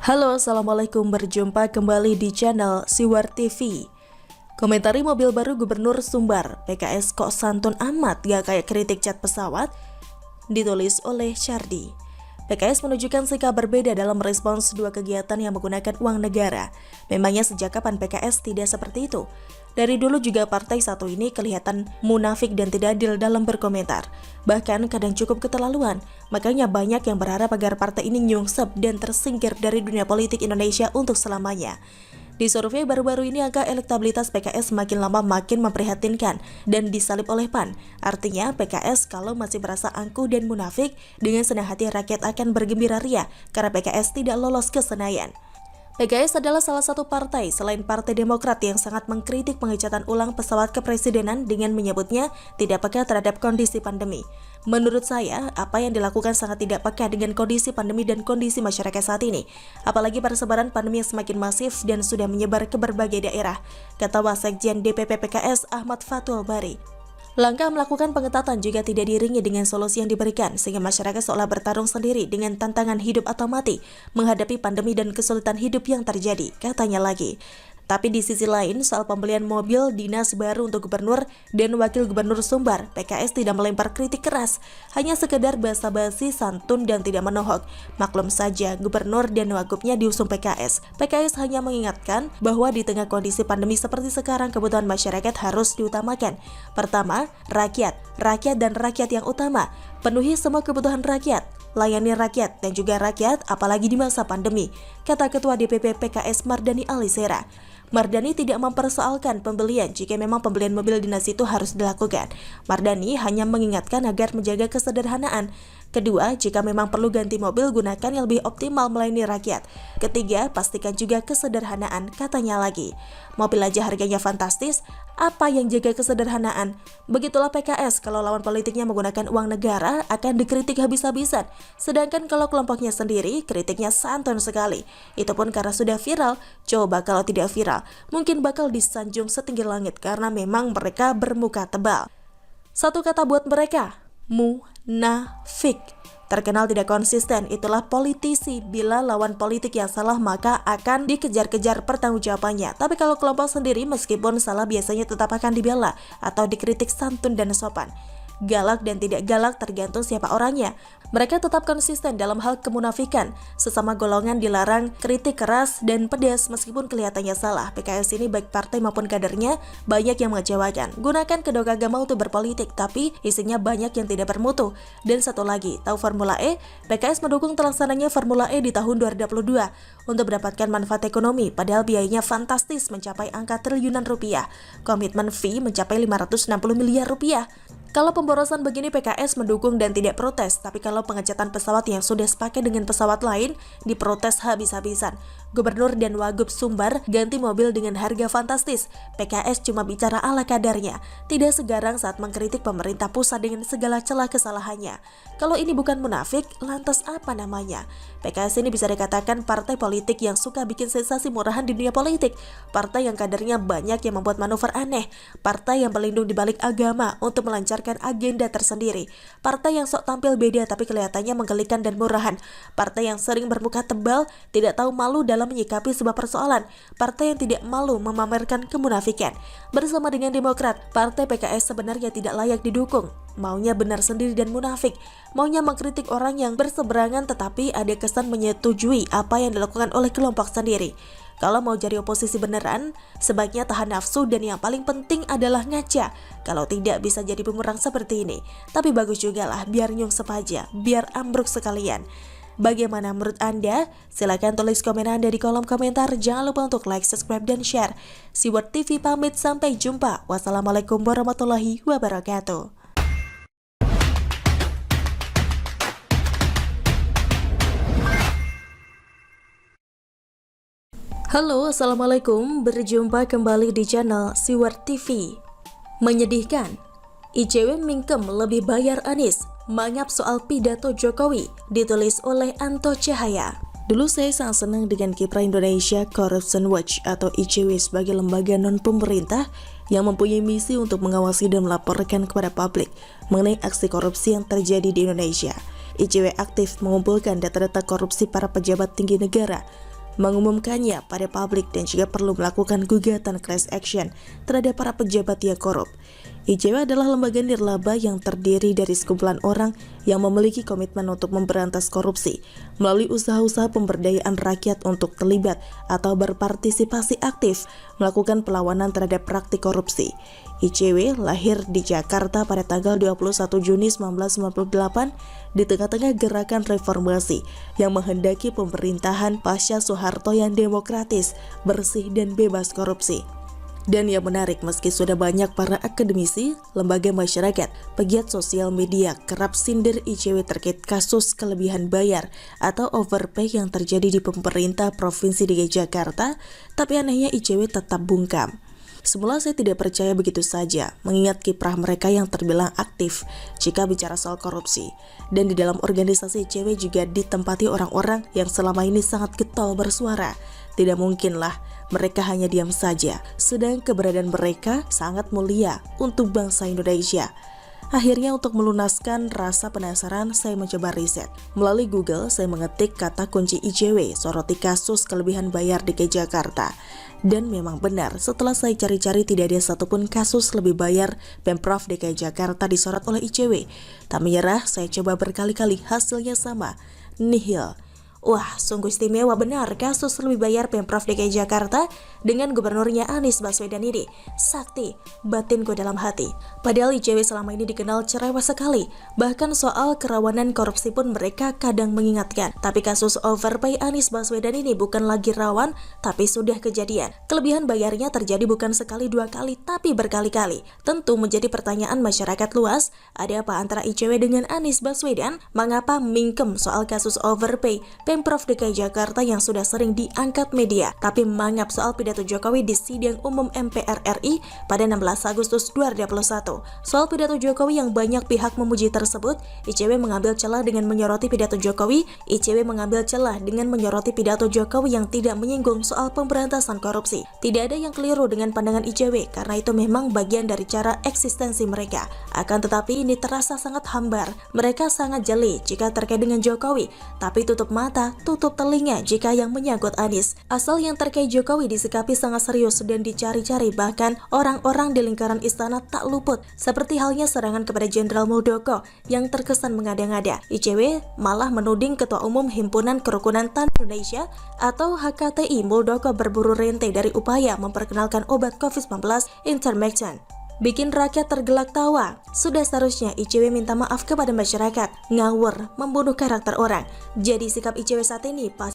Halo, Assalamualaikum, berjumpa kembali di channel Siwar TV. Komentari mobil baru Gubernur Sumbar, PKS kok santun amat gak kayak kritik cat pesawat? Ditulis oleh Syardi. PKS menunjukkan sikap berbeda dalam merespons dua kegiatan yang menggunakan uang negara. Memangnya sejak kapan PKS tidak seperti itu? Dari dulu juga partai satu ini kelihatan munafik dan tidak adil dalam berkomentar. Bahkan kadang cukup keterlaluan. Makanya banyak yang berharap agar partai ini nyungsep dan tersingkir dari dunia politik Indonesia untuk selamanya. Di survei baru-baru ini angka elektabilitas PKS makin lama makin memprihatinkan dan disalib oleh PAN. Artinya PKS kalau masih merasa angkuh dan munafik, dengan senang hati rakyat akan bergembira ria karena PKS tidak lolos ke Senayan. PKS adalah salah satu partai selain Partai Demokrat yang sangat mengkritik pengecatan ulang pesawat kepresidenan dengan menyebutnya tidak peka terhadap kondisi pandemi. Menurut saya, apa yang dilakukan sangat tidak peka dengan kondisi pandemi dan kondisi masyarakat saat ini. Apalagi persebaran pandemi yang semakin masif dan sudah menyebar ke berbagai daerah, kata Wasekjen DPP PKS Ahmad Fathul Bari. Langkah melakukan pengetatan juga tidak diiringi dengan solusi yang diberikan, sehingga masyarakat seolah bertarung sendiri dengan tantangan hidup atau mati menghadapi pandemi dan kesulitan hidup yang terjadi, katanya lagi. Tapi di sisi lain, soal pembelian mobil dinas baru untuk gubernur dan wakil gubernur Sumbar, PKS tidak melempar kritik keras, hanya sekedar basa-basi, santun dan tidak menohok. Maklum saja, gubernur dan wagubnya diusung PKS. PKS hanya mengingatkan bahwa di tengah kondisi pandemi seperti sekarang, kebutuhan masyarakat harus diutamakan. Pertama, rakyat dan rakyat yang utama. Penuhi semua kebutuhan rakyat. Layani rakyat dan juga rakyat apalagi di masa pandemi, kata Ketua DPP PKS Mardani Alisera. Mardani tidak mempersoalkan pembelian jika memang pembelian mobil dinas itu harus dilakukan. Mardani hanya mengingatkan agar menjaga kesederhanaan. Kedua, jika memang perlu ganti mobil, gunakan yang lebih optimal melayani rakyat. Ketiga, pastikan juga kesederhanaan, katanya lagi. Mobil aja harganya fantastis, apa yang jaga kesederhanaan? Begitulah PKS, kalau lawan politiknya menggunakan uang negara akan dikritik habis-habisan. Sedangkan kalau kelompoknya sendiri, kritiknya santun sekali. Itu pun karena sudah viral. Coba kalau tidak viral, mungkin bakal disanjung setinggi langit karena memang mereka bermuka tebal. Satu kata buat mereka, munafik. Terkenal tidak konsisten, itulah politisi. Bila lawan politik yang salah maka akan dikejar-kejar pertanggungjawabannya. Tapi kalau kelompok sendiri meskipun salah biasanya tetap akan dibela atau dikritik santun dan sopan. Galak dan tidak galak tergantung siapa orangnya. Mereka tetap konsisten dalam hal kemunafikan. Sesama golongan dilarang kritik keras dan pedas meskipun kelihatannya salah. PKS ini baik partai maupun kadernya banyak yang mengecewakan. Gunakan kedua agama untuk berpolitik, tapi isinya banyak yang tidak bermutu. Dan satu lagi, tahu Formula E? PKS mendukung terlaksananya Formula E di tahun 2022 untuk mendapatkan manfaat ekonomi, padahal biayanya fantastis mencapai angka triliunan rupiah. Komitmen fee mencapai 560 miliar rupiah. Kalau pemborosan begini PKS mendukung dan tidak protes, tapi kalau pengecatan pesawat yang sudah sepaket dengan pesawat lain diprotes habis-habisan. Gubernur dan Wagub Sumbar ganti mobil dengan harga fantastis. PKS cuma bicara ala kadarnya, tidak segarang saat mengkritik pemerintah pusat dengan segala celah kesalahannya. Kalau ini bukan munafik, lantas apa namanya? PKS ini bisa dikatakan partai politik yang suka bikin sensasi murahan di dunia politik. Partai yang kadernya banyak yang membuat manuver aneh. Partai yang berlindung di balik agama untuk melancarkan agenda tersendiri. Partai yang sok tampil beda tapi kelihatannya menggelikan dan murahan. Partai yang sering bermuka tebal, tidak tahu malu dalam menyikapi sebuah persoalan. Partai yang tidak malu memamerkan kemunafikan. Bersama dengan Demokrat, partai PKS sebenarnya tidak layak didukung. Maunya benar sendiri dan munafik. Maunya mengkritik orang yang berseberangan tetapi ada kesan menyetujui apa yang dilakukan oleh kelompok sendiri. Kalau mau jadi oposisi beneran, sebaiknya tahan nafsu dan yang paling penting adalah ngaca. Kalau tidak bisa jadi bumerang seperti ini. Tapi bagus juga lah, biar nyungsep aja, biar ambruk sekalian. Bagaimana menurut Anda? Silahkan tulis komen Anda di kolom komentar. Jangan lupa untuk like, subscribe, dan share. Siwar TV pamit, sampai jumpa. Wassalamualaikum warahmatullahi wabarakatuh. Halo, Assalamualaikum, berjumpa kembali di channel Siwar TV. Menyedihkan, ICW mingkem lebih bayar Anies, mangap soal pidato Jokowi, ditulis oleh Anto Cahaya. Dulu saya sangat senang dengan kiprah Indonesia Corruption Watch atau ICW sebagai lembaga non-pemerintah yang mempunyai misi untuk mengawasi dan melaporkan kepada publik mengenai aksi korupsi yang terjadi di Indonesia. ICW aktif mengumpulkan data-data korupsi para pejabat tinggi negara, mengumumkannya pada publik dan juga perlu melakukan gugatan class action terhadap para pejabat yang korup. ICW adalah lembaga nirlaba yang terdiri dari sekumpulan orang yang memiliki komitmen untuk memberantas korupsi melalui usaha-usaha pemberdayaan rakyat untuk terlibat atau berpartisipasi aktif melakukan perlawanan terhadap praktik korupsi. ICW lahir di Jakarta pada tanggal 21 Juni 1998 di tengah-tengah gerakan reformasi yang menghendaki pemerintahan pasca Soeharto yang demokratis, bersih, dan bebas korupsi. Dan yang menarik, meski sudah banyak para akademisi, lembaga masyarakat, pegiat sosial media kerap sindir ICW terkait kasus kelebihan bayar atau overpay yang terjadi di pemerintah Provinsi DKI Jakarta, tapi anehnya ICW tetap bungkam. Semula saya tidak percaya begitu saja, mengingat kiprah mereka yang terbilang aktif jika bicara soal korupsi. Dan di dalam organisasi ICW juga ditempati orang-orang yang selama ini sangat getol bersuara. Tidak mungkinlah mereka hanya diam saja, sedang keberadaan mereka sangat mulia untuk bangsa Indonesia. Akhirnya untuk melunaskan rasa penasaran, saya mencoba riset. Melalui Google, saya mengetik kata kunci ICW, soroti kasus kelebihan bayar DKI Jakarta. Dan memang benar, setelah saya cari-cari tidak ada satupun kasus lebih bayar Pemprov DKI Jakarta disorot oleh ICW. Tak menyerah, saya coba berkali-kali, hasilnya sama, nihil. Wah, sungguh istimewa benar kasus lebih bayar Pemprov DKI Jakarta dengan gubernurnya Anies Baswedan ini. Sakti, batinku dalam hati. Padahal ICW selama ini dikenal cerewet sekali. Bahkan soal kerawanan korupsi pun mereka kadang mengingatkan. Tapi kasus overpay Anies Baswedan ini bukan lagi rawan, tapi sudah kejadian. Kelebihan bayarnya terjadi bukan sekali dua kali, tapi berkali-kali. Tentu menjadi pertanyaan masyarakat luas, ada apa antara ICW dengan Anies Baswedan? Mengapa mingkem soal kasus overpay Pemprov DKI Jakarta yang sudah sering diangkat media, tapi mangap soal pidato Jokowi di sidang umum MPR RI pada 16 Agustus 2021. Soal pidato Jokowi yang banyak pihak memuji tersebut, ICW mengambil celah dengan menyoroti pidato Jokowi. ICW mengambil celah dengan menyoroti pidato Jokowi yang tidak menyinggung soal pemberantasan korupsi. Tidak ada yang keliru dengan pandangan ICW, karena itu memang bagian dari cara eksistensi mereka. Akan tetapi ini terasa sangat hambar. Mereka sangat jeli jika terkait dengan Jokowi, tapi tutup mata, tutup telinga jika yang menyangkut Anies. Asal yang terkait Jokowi disikapi sangat serius dan dicari-cari, bahkan orang-orang di lingkaran istana tak luput, seperti halnya serangan kepada Jenderal Muldoko yang terkesan mengada-ngada. ICW malah menuding Ketua Umum Himpunan Kerukunan Tani Indonesia atau HKTI Muldoko berburu rente dari upaya memperkenalkan obat COVID-19 Ivermectin. Bikin rakyat tergelak tawa. Sudah seharusnya ICW minta maaf kepada masyarakat. Ngawur, membunuh karakter orang. Jadi sikap ICW saat ini pas